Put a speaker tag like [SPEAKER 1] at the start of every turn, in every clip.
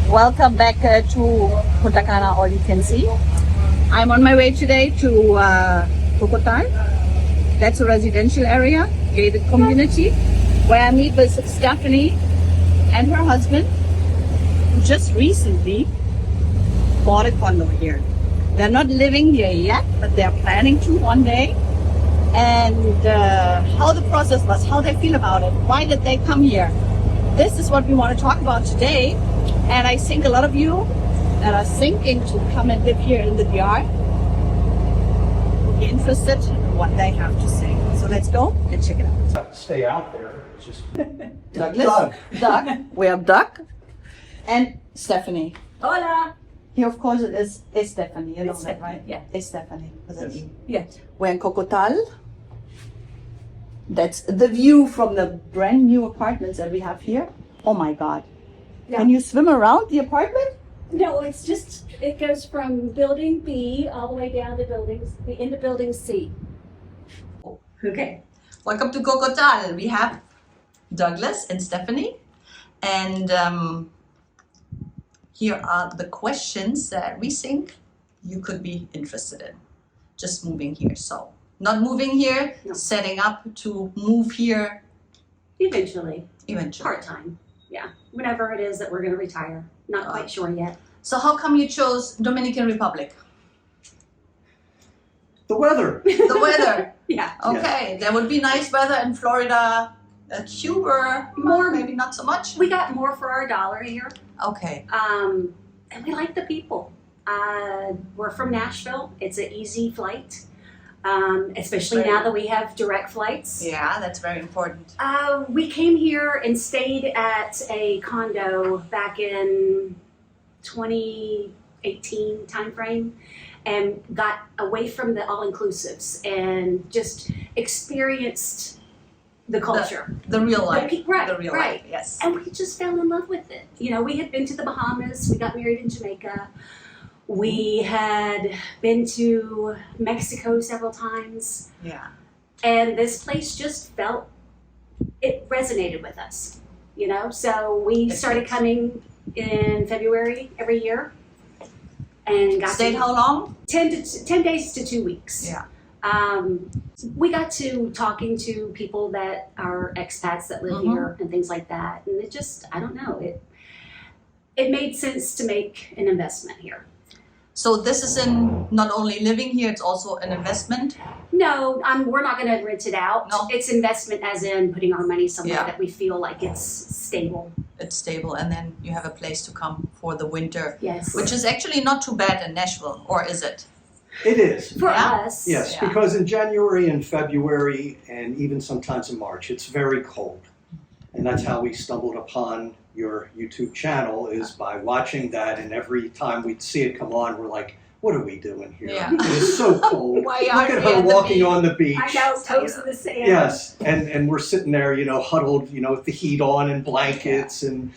[SPEAKER 1] Welcome back to Punta Cana, all you can see. I'm on my way today to Cocotal. That's a residential area, gated community, where I meet with Stephanie and her husband, who just recently bought a condo here. They're not living here yet, but they're planning to one day. And how the process was, how they feel about it, why did they come here? This is what we want to talk about today. And I think a lot of you that are thinking to come and live here in the DR will be interested in what they have to say. So let's go and check it out.
[SPEAKER 2] Stay out there. It's just
[SPEAKER 1] Douglas, Doug. We have Doug and Stephanie.
[SPEAKER 3] Hola.
[SPEAKER 1] Here, of course, it is Stephanie. You know that, right?
[SPEAKER 3] Yeah.
[SPEAKER 1] It's Stephanie.
[SPEAKER 2] Yes.
[SPEAKER 3] Yeah.
[SPEAKER 1] We're in Cocotal. That's the view from the brand new apartments that we have here. Oh my God.
[SPEAKER 3] Yeah.
[SPEAKER 1] Can you swim around the apartment?
[SPEAKER 3] No, it's just, it goes from building B all the way down to into building C. Okay.
[SPEAKER 1] Welcome to Cocotal. We have Douglas and Stephanie. And here are the questions that we think you could be interested in. Just moving here. So, not moving here,
[SPEAKER 3] No.
[SPEAKER 1] setting up to move here
[SPEAKER 3] Eventually.
[SPEAKER 1] eventually.
[SPEAKER 3] Part-time. Yeah. Whenever it is that we're going to retire. Not quite sure yet.
[SPEAKER 1] So, how come you chose Dominican Republic?
[SPEAKER 2] the weather.
[SPEAKER 1] The weather.
[SPEAKER 3] Yeah.
[SPEAKER 1] Okay, there would be nice weather in Florida. Cuba, more, maybe not so much.
[SPEAKER 3] We got more for our dollar here.
[SPEAKER 1] Okay.
[SPEAKER 3] And we like the people. We're from Nashville. It's an easy flight. Especially
[SPEAKER 1] Right.
[SPEAKER 3] now that we have direct flights.
[SPEAKER 1] Yeah, that's very important.
[SPEAKER 3] We came here and stayed at a condo back in 2018 timeframe and got away from the all-inclusives and just experienced the culture.
[SPEAKER 1] The real life.
[SPEAKER 3] Right,
[SPEAKER 1] The real
[SPEAKER 3] right.
[SPEAKER 1] life, yes.
[SPEAKER 3] And we just fell in love with it. You know, we had been to the Bahamas, we got married in Jamaica. We had been to Mexico several times.
[SPEAKER 1] Yeah.
[SPEAKER 3] And this place just felt, it resonated with us, you know? So we started coming in February every year and got
[SPEAKER 1] Stayed
[SPEAKER 3] to
[SPEAKER 1] how long?
[SPEAKER 3] 10 days to 2 weeks.
[SPEAKER 1] Yeah.
[SPEAKER 3] We got to talking to people that are expats that live here and things like that. And it just, I don't know, it made sense to make an investment here.
[SPEAKER 1] So this is in not only living here, it's also an investment.
[SPEAKER 3] No, we're not going to rent it out.
[SPEAKER 1] No.
[SPEAKER 3] It's investment as in putting our money somewhere
[SPEAKER 1] Yeah.
[SPEAKER 3] that we feel like it's stable.
[SPEAKER 1] It's stable, and then you have a place to come for the winter,
[SPEAKER 3] Yes.
[SPEAKER 1] which is actually not too bad in Nashville, or is it?
[SPEAKER 2] It is.
[SPEAKER 3] For
[SPEAKER 1] Yeah.
[SPEAKER 3] us.
[SPEAKER 2] Yes,
[SPEAKER 1] Yeah.
[SPEAKER 2] because in January and February and even sometimes in March, it's very cold. And that's how we stumbled upon your YouTube channel, is by watching that, and every time we'd see it come on, we're like, what are we doing here?
[SPEAKER 1] Yeah.
[SPEAKER 2] It is so cold.
[SPEAKER 1] Why
[SPEAKER 2] Look
[SPEAKER 1] aren't
[SPEAKER 2] at
[SPEAKER 1] we
[SPEAKER 2] her
[SPEAKER 1] at the
[SPEAKER 2] walking
[SPEAKER 1] beach?
[SPEAKER 2] on the beach.
[SPEAKER 3] I know, toes in the sand.
[SPEAKER 2] Yes, and we're sitting there, you know, huddled, you know, with the heat on and blankets, and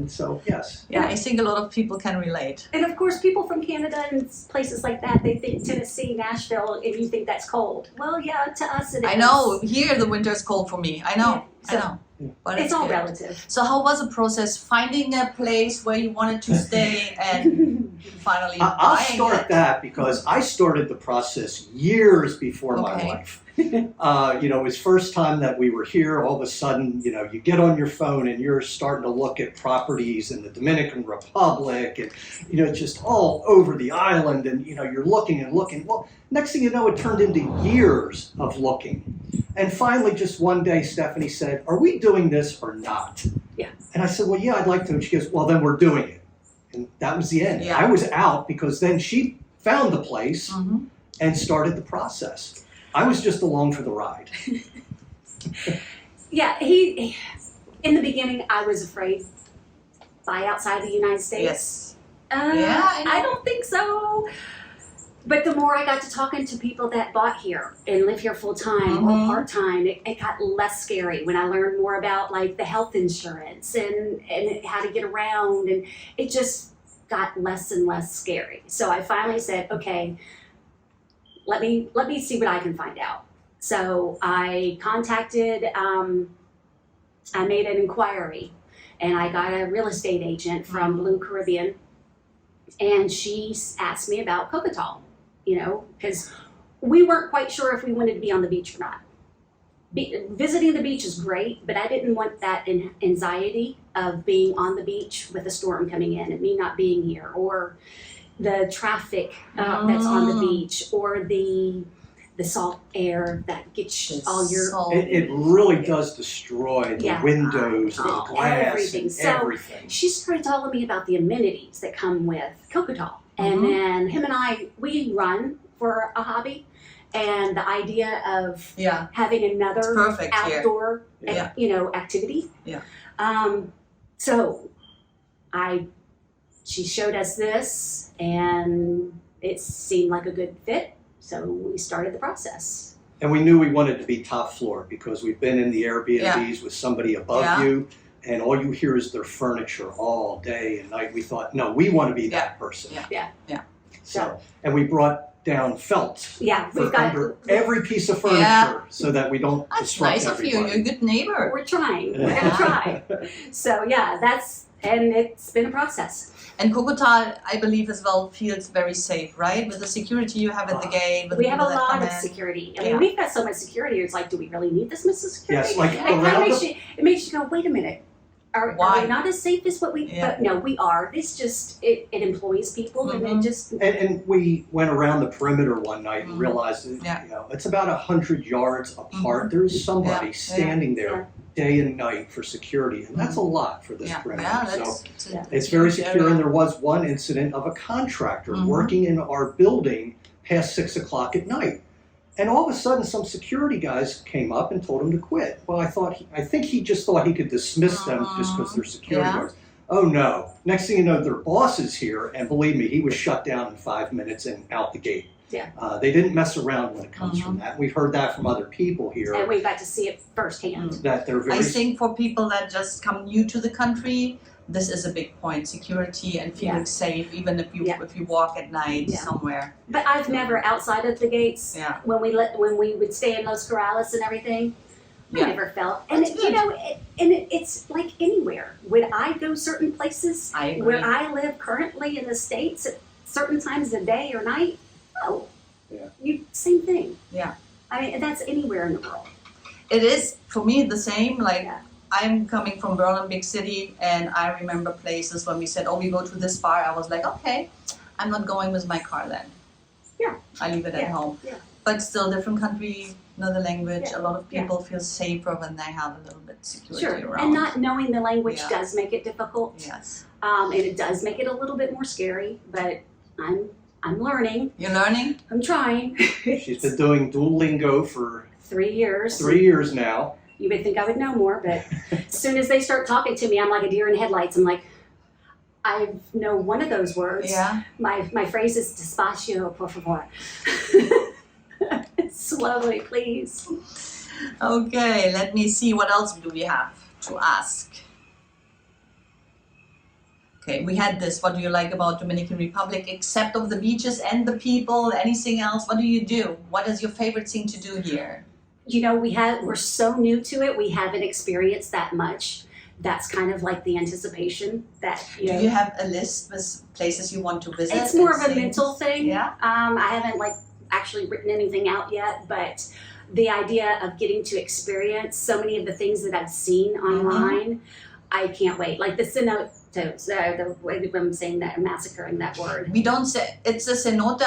[SPEAKER 2] so yes.
[SPEAKER 1] Yeah, I think a lot of people can relate.
[SPEAKER 3] And of course, people from Canada and places like that, they think Tennessee, Nashville, if you think that's cold. Well, yeah, to us it is.
[SPEAKER 1] I know, here the winter is cold for me. I know,
[SPEAKER 3] Yeah, so
[SPEAKER 1] I know. But
[SPEAKER 3] It's all
[SPEAKER 1] good.
[SPEAKER 3] relative.
[SPEAKER 1] So how was the process finding a place where you wanted to stay and finally
[SPEAKER 2] I'll
[SPEAKER 1] buying
[SPEAKER 2] start
[SPEAKER 1] it?
[SPEAKER 2] that because I started the process years before my
[SPEAKER 1] Okay.
[SPEAKER 2] wife. You know, it was first time that we were here, all of a sudden, you know, you get on your phone and you're starting to look at properties in the Dominican Republic and, you know, just all over the island, and, you know, you're looking and looking. Well, next thing you know, it turned into years of looking. And finally, just one day, Stephanie said, are we doing this or not?
[SPEAKER 3] Yeah.
[SPEAKER 2] And I said, well, yeah, I'd like to. And she goes, well, then we're doing it. And that was the end.
[SPEAKER 1] Yeah.
[SPEAKER 2] I was out because then she found the place and started the process. I was just along for the ride.
[SPEAKER 3] Yeah, he in the beginning, I was afraid. Buy outside the United States.
[SPEAKER 1] Yes. Yeah, I know.
[SPEAKER 3] I don't think so. But the more I got to talking to people that bought here and live here full time or part time, it got less scary when I learned more about like the health insurance and how to get around, and it just got less and less scary. So I finally said, okay, let me see what I can find out. So I contacted, I made an inquiry, and I got a real estate agent from Blue Caribbean, and she asked me about Coquetal. You know, because we weren't quite sure if we wanted to be on the beach or not. Visiting the beach is great, but I didn't want that anxiety of being on the beach with a storm coming in and me not being here, or the traffic that's on the beach, or the salt air that gets all your...
[SPEAKER 2] It really does destroy the windows, the glass,
[SPEAKER 3] everything.
[SPEAKER 2] Everything.
[SPEAKER 3] So she started telling me about the amenities that come with Coquetal. And then him and I, we run for a hobby, and the idea of having another outdoor, activity.
[SPEAKER 4] Yeah.
[SPEAKER 3] So she showed us this, and it seemed like a good fit. So we started the process.
[SPEAKER 2] And we knew we wanted to be top floor because we've been in the Airbnbs with somebody above you, and all you hear is their furniture all day and night. We thought, no, we want to be that person. So, and we brought down felt.
[SPEAKER 3] Yeah,
[SPEAKER 2] we've got under every piece of furniture so that we don't disrupt
[SPEAKER 4] nice
[SPEAKER 2] everybody.
[SPEAKER 4] of you. You're a good neighbor.
[SPEAKER 3] We're trying. We're going to try. So and it's been a process.
[SPEAKER 4] And Coquetal, I believe as well, feels very safe, right? With the security you have at the gate. With
[SPEAKER 3] we
[SPEAKER 4] the
[SPEAKER 3] have a
[SPEAKER 4] people that
[SPEAKER 3] lot
[SPEAKER 4] come
[SPEAKER 3] of
[SPEAKER 4] in.
[SPEAKER 3] security. I mean, we've got so much security. It's like, do we really need this much security?
[SPEAKER 2] Yes, like
[SPEAKER 3] it kind of makes you go, wait a minute. Are we not as safe as what we? But no, we are. This just it employs people, and it just.
[SPEAKER 2] And we went around the perimeter one night and realized that, it's about 100 yards apart. There's somebody standing there day and night for security, and that's a lot for this perimeter. So it's very secure. And there was one incident of a contractor working in our building past 6 o'clock at night. And all of a sudden, some security guys came up and told him to quit. Well, I think he just thought he could dismiss them just because they're security guards. Oh no! Next thing you know, their boss is here, and believe me, he was shut down in 5 minutes and out the gate.
[SPEAKER 3] Yeah.
[SPEAKER 2] They didn't mess around when it comes from that. We've heard that from other people here.
[SPEAKER 3] And we got to see it firsthand.
[SPEAKER 2] That they're very.
[SPEAKER 4] I think for people that just come new to the country, this is a big point: security and feeling safe, even if you walk at night somewhere.
[SPEAKER 3] But I've never outside of the gates.
[SPEAKER 4] Yeah.
[SPEAKER 3] When we would stay in Los Corrales and everything, I never felt. And it's like anywhere. Would I go certain places where I live currently in the States at certain times of day or night? Oh, same thing.
[SPEAKER 4] Yeah.
[SPEAKER 3] I mean, that's anywhere in the world.
[SPEAKER 4] It is for me the same. Like. I'm coming from Berlin, big city, and I remember places when we said, oh, we go to this bar. I was like, okay, I'm not going with my car then.
[SPEAKER 3] Yeah.
[SPEAKER 4] I leave it at home. Yeah. But still, different country, another language. A lot of people feel saper when they have a little bit security around.
[SPEAKER 3] And not knowing the language does make it difficult.
[SPEAKER 4] Yes.
[SPEAKER 3] And it does make it a little bit more scary, but I'm learning.
[SPEAKER 4] You're learning?
[SPEAKER 3] I'm trying.
[SPEAKER 2] She's been doing Duolingo for
[SPEAKER 3] 3 years.
[SPEAKER 2] 3 years now.
[SPEAKER 3] You would think I would know more, but as soon as they start talking to me, I'm like a deer in headlights. I'm like, I know one of those words.
[SPEAKER 4] Yeah.
[SPEAKER 3] My phrase is despacio, por favor. Slowly, please.
[SPEAKER 4] Okay, let me see. What else do we have to ask? Okay, we had this. What do you like about Dominican Republic, except of the beaches and the people? Anything else? What do you do? What is your favorite thing to do here?
[SPEAKER 3] You know, we're so new to it. We haven't experienced that much. That's kind of like the anticipation that,
[SPEAKER 4] Do you have a list with places you want to visit?
[SPEAKER 3] It's more of a mental thing.
[SPEAKER 4] Yeah.
[SPEAKER 3] I haven't actually written anything out yet, but the idea of getting to experience so many of the things that I've seen online, I can't wait. Like the cenotes, the way I'm saying that, I'm massacring that word.
[SPEAKER 4] We don't say, it's a cenote.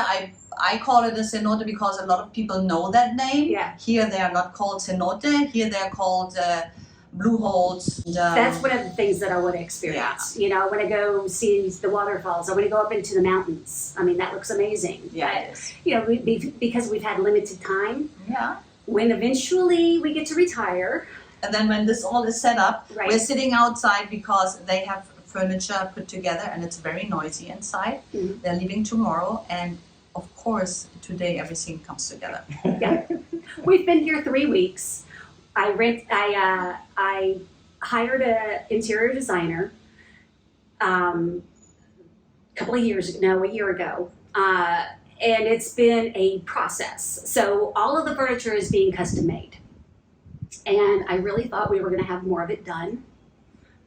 [SPEAKER 4] I call it a cenote because a lot of people know that name.
[SPEAKER 3] Yeah.
[SPEAKER 4] Here they are not called cenote. Here they are called blue holes.
[SPEAKER 3] That's one of the things that I want to experience. You know, I want to go see the waterfalls. I want to go up into the mountains. I mean, that looks amazing.
[SPEAKER 4] Yeah,
[SPEAKER 3] but,
[SPEAKER 4] it is.
[SPEAKER 3] you know, because we've had limited time.
[SPEAKER 4] Yeah.
[SPEAKER 3] When eventually we get to retire.
[SPEAKER 4] And then when this all is set up, we're sitting outside because they have furniture put together and it's very noisy inside. They're leaving tomorrow, and of course, today everything comes together.
[SPEAKER 3] Yeah. We've been here 3 weeks. I hired an interior designer a year ago. And it's been a process. So all of the furniture is being custom made. And I really thought we were gonna have more of it done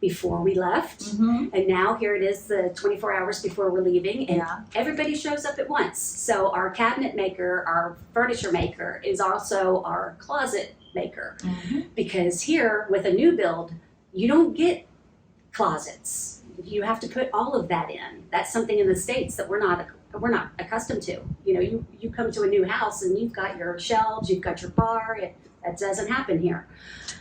[SPEAKER 3] before we left. And now here it is, the 24 hours before we're leaving, and everybody shows up at once. So our cabinet maker, our furniture maker is also our closet maker. Because here with a new build, you don't get closets. You have to put all of that in. That's something in the States that we're not accustomed to. You know, you come to a new house and you've got your shelves, you've got your bar. That doesn't happen here.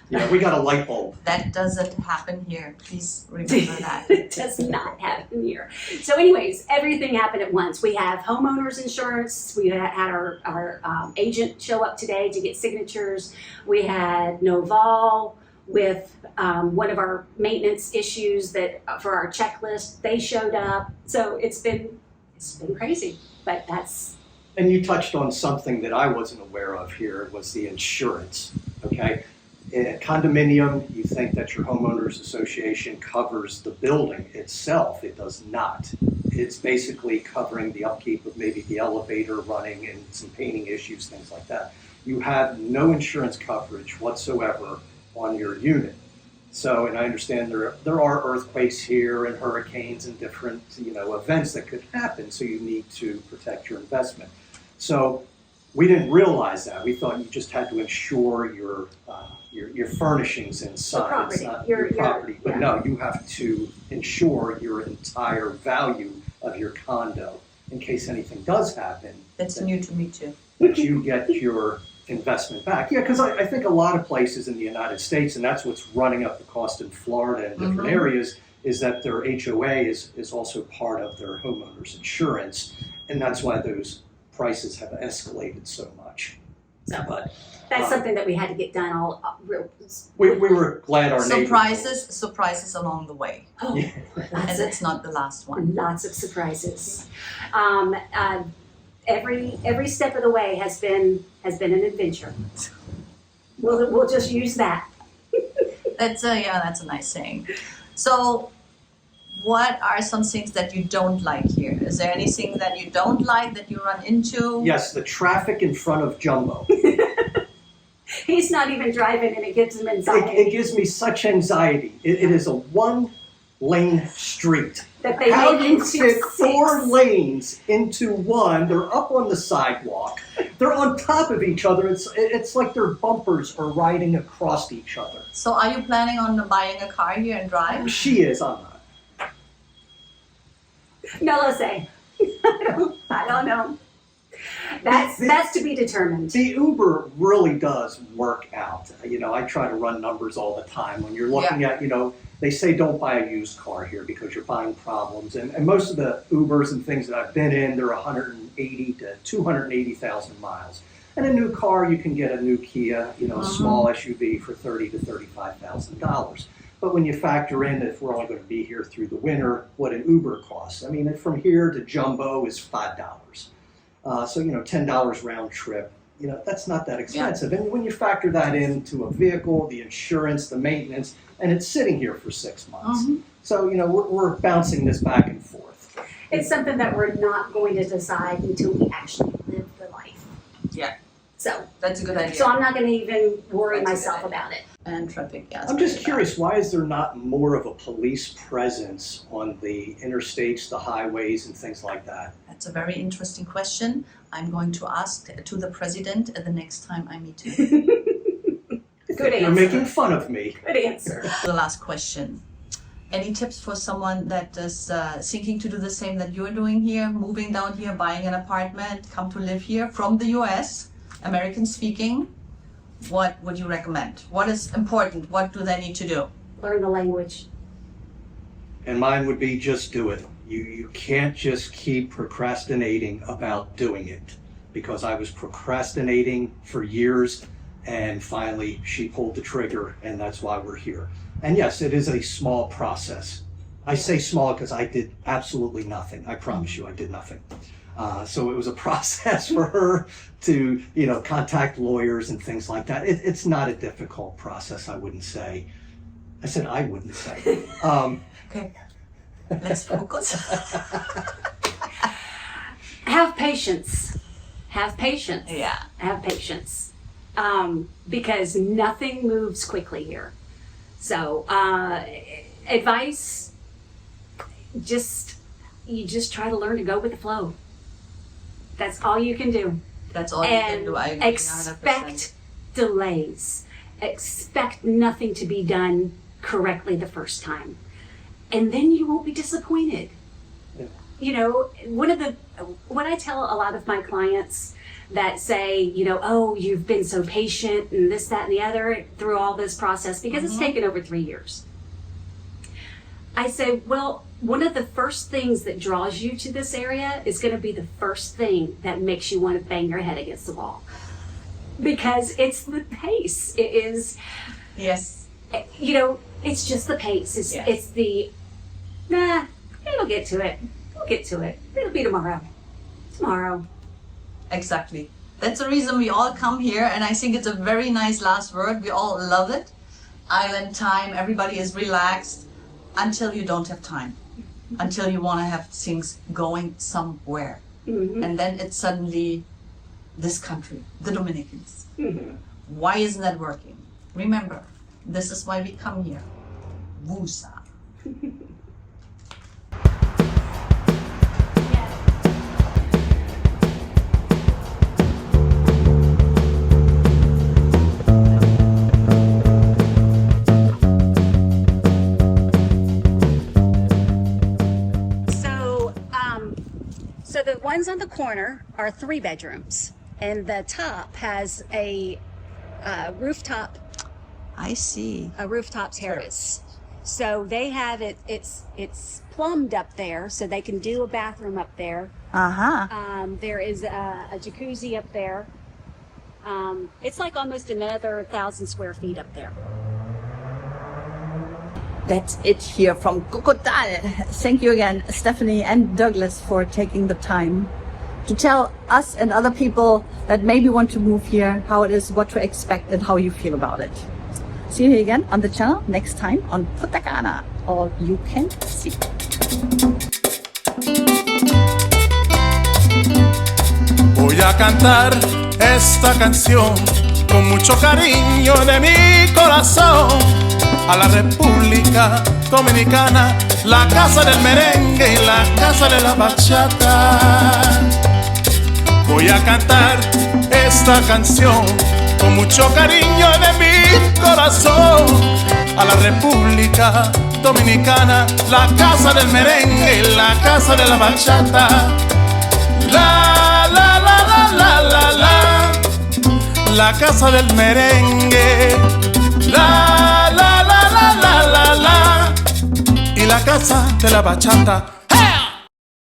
[SPEAKER 2] Yeah, we got a light bulb.
[SPEAKER 4] That doesn't happen here. Please remember that.
[SPEAKER 3] It does not happen here. So anyways, everything happened at once. We have homeowners insurance. We had our agent show up today to get signatures. We had Noval with one of our maintenance issues that for our checklist. They showed up. So it's been crazy, but that's.
[SPEAKER 2] And you touched on something that I wasn't aware of here, was the insurance, okay? In a condominium, you think that your homeowners association covers the building itself. It does not. It's basically covering the upkeep of maybe the elevator running and some painting issues, things like that. You have no insurance coverage whatsoever on your unit. So, and I understand there are earthquakes here and hurricanes and different, events that could happen, so you need to protect your investment. So we didn't realize that. We thought you just had to insure your furnishings inside. It's not your property. But no, you have to insure your entire value of your condo in case anything does happen.
[SPEAKER 4] That's new to me too.
[SPEAKER 2] That you get your investment back. Yeah, because I think a lot of places in the United States, and that's what's running up the cost in Florida and different areas, is that their HOA is also part of their homeowners insurance, and that's why those prices have escalated so much.
[SPEAKER 3] So, but that's something that we had to get done all real.
[SPEAKER 2] We were glad our
[SPEAKER 4] surprises along the way.
[SPEAKER 3] Oh,
[SPEAKER 2] yeah.
[SPEAKER 4] And it's not the last one.
[SPEAKER 3] Lots of surprises. Every step of the way has been an adventure. We'll just use that.
[SPEAKER 4] That's a nice saying. So, what are some things that you don't like here? Is there anything that you don't like that you run into?
[SPEAKER 2] Yes, the traffic in front of Jumbo.
[SPEAKER 3] He's not even driving, and it gives him anxiety.
[SPEAKER 2] It gives me such anxiety. It is a one-lane street.
[SPEAKER 3] That they
[SPEAKER 2] How
[SPEAKER 3] make
[SPEAKER 2] do you
[SPEAKER 3] into
[SPEAKER 2] fit
[SPEAKER 3] 6
[SPEAKER 2] 4 lanes into one? They're up on the sidewalk. They're on top of each other. It's like their bumpers are riding across each other.
[SPEAKER 4] So are you planning on buying a car here and drive?
[SPEAKER 2] She is, I'm not.
[SPEAKER 3] No, let's say. I don't know. That's to be determined.
[SPEAKER 2] The Uber really does work out. I try to run numbers all the time. When you're looking at, they say don't buy a used car here because you're buying problems. And most of the Ubers and things that I've been in, they're 180 to 280,000 miles. And a new car, you can get a new Kia, a small SUV for $30,000 to $35,000. But when you factor in that if we're only going to be here through the winter, what an Uber costs. I mean, from here to Jumbo is $5. So, $10 round trip, that's not that expensive. And when you factor that into a vehicle, the insurance, the maintenance, and it's sitting here for 6 months. So, we're bouncing this back and forth.
[SPEAKER 3] It's something that we're not going to decide until we actually live the life.
[SPEAKER 4] Yeah.
[SPEAKER 3] So
[SPEAKER 4] that's a good idea.
[SPEAKER 3] So I'm not going to even worry myself about it.
[SPEAKER 4] And traffic, yeah.
[SPEAKER 2] I'm just curious, why is there not more of a police presence on the interstates, the highways, and things like that?
[SPEAKER 4] That's a very interesting question. I'm going to ask to the president the next time I meet him.
[SPEAKER 3] Good answer.
[SPEAKER 2] You're making fun of me.
[SPEAKER 3] Good answer.
[SPEAKER 4] The last question. Any tips for someone that is thinking to do the same that you're doing here, moving down here, buying an apartment, come to live here from the US, American speaking? What would you recommend? What is important? What do they need to do?
[SPEAKER 3] Learn the language.
[SPEAKER 2] And mine would be just do it. You can't just keep procrastinating about doing it, because I was procrastinating for years and finally she pulled the trigger, and that's why we're here. And yes, it is a small process. I say small because I did absolutely nothing. I promise you I did nothing. So it was a process for her to, contact lawyers and things like that. It's not a difficult process, I wouldn't say. I said I wouldn't say.
[SPEAKER 4] Okay, let's focus.
[SPEAKER 3] Have patience. Have patience.
[SPEAKER 4] Yeah.
[SPEAKER 3] Have patience. Because nothing moves quickly here. So, advice, you just try to learn to go with the flow. That's all you can do.
[SPEAKER 4] That's all you can do. I agree 100%.
[SPEAKER 3] Expect delays. Expect nothing to be done correctly the first time. And then you won't be disappointed.
[SPEAKER 2] Yeah.
[SPEAKER 3] What I tell a lot of my clients that say, oh, you've been so patient and this, that, and the other through all this process, because it's taken over 3 years. I say, well, one of the first things that draws you to this area is going to be the first thing that makes you want to bang your head against the wall. Because it's the pace. It is,
[SPEAKER 4] Yes.
[SPEAKER 3] it's just the pace.
[SPEAKER 4] Yes.
[SPEAKER 3] It's the, it'll get to it. We'll get to it. It'll be tomorrow. Tomorrow.
[SPEAKER 4] Exactly. That's the reason we all come here, and I think it's a very nice last word. We all love it. Island time, everybody is relaxed until you don't have time, until you want to have things going somewhere.
[SPEAKER 3] Mm-hmm.
[SPEAKER 4] And then it's suddenly this country, the Dominicans.
[SPEAKER 3] Mm-hmm.
[SPEAKER 4] Why isn't that working? Remember, this is why we come here. Wusa.
[SPEAKER 3] So the ones on the corner are 3 bedrooms, and the top has a rooftop.
[SPEAKER 4] I see.
[SPEAKER 3] A rooftop terrace. So they have it. It's plumbed up there, so they can do a bathroom up there. There is a jacuzzi up there. It's like almost another 1,000 square feet up there.
[SPEAKER 1] That's it here from Cocotal. Thank you again, Stephanie and Douglas, for taking the time to tell us and other people that maybe want to move here how it is, what to expect, and how you feel about it. See you again on the channel next time on Punta Cana. All you can see.
[SPEAKER 5] Voy a cantar esta canción con mucho cariño de mi corazón a la República Dominicana, la casa del merengue y la casa de la bachata. Voy a cantar esta canción con mucho cariño de mi corazón a la República Dominicana, la casa del merengue y la casa de la bachata. La la la la la la la, la casa del merengue. La la la la la la la, y la casa de la bachata.